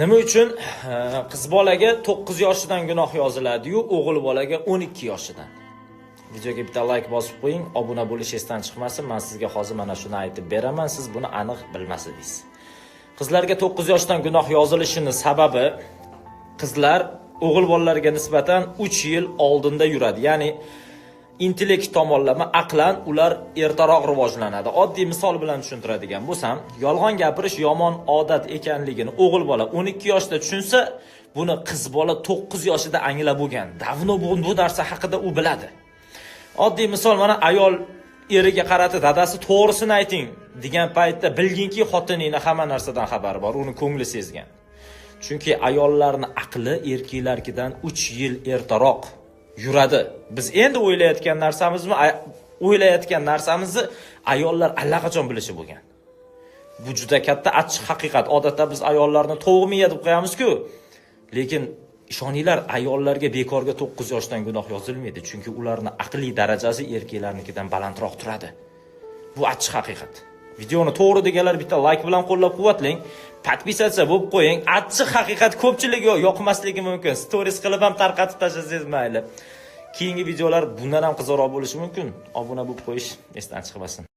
Nima uchun qiz bolaga 9 yoshidan gunoh yoziladi-yu, o'g'il bolaga 12 yoshidan? Videoga bitta like bosib qo'ying, obuna bo'lish esdan chiqmasin. Men sizga hozir mana shuni aytib beraman, siz buni aniq bilmasangiz. Qizlarga 9 yoshdan gunoh yozilishining sababi qizlar o'g'il bolalarga nisbatan 3 yil oldinda yuradi. Ya'ni intellekt tomonlama aqlan ular ertaroq rivojlanadi. Oddiy misol bilan tushuntiradigan bo'lsam, yolg'on gapirish yomon odat ekanligini o'g'il bola 12 yoshda tushunsa, buni qiz bola 9 yoshida anglab bo'lgan. Davno bu narsa haqida u biladi. Oddiy misol, mana ayol eriga qarati, dadasi to'g'risini ayting degan paytda bilginki xotiningni hamma narsadan xabari bor, uni ko'ngli sezgan. Chunki ayollarning aqli erkaklardan 3 yil ertaroq yuradi. Biz endi o'ylayotgan narsamizni ayollar allaqachon bilishi bo'lgan. Bu juda katta achchiq haqiqat. Odatda biz ayollarni to'g'miya deb qo'yamiz-ku. Lekin ishoninglar, ayollarga bekorga 9 yoshdan gunoh yozilmaydi, chunki ularning aqliy darajasi erkaklarnikidan balandroq turadi. Bu achchiq haqiqat. Videoni to'g'ri deganlar bitta like bilan qo'llab-quvvatlang, podpisatsiya bo'lib qo'ying. Achchiq haqiqat ko'pchiligi yoqmasligi mumkin. Stories qilib ham tarqatib tashlasangiz mayli. Keyingi videolar bundan ham qiziqroq bo'lishi mumkin. Obuna bo'lib qo'yish esdan chiqmasin.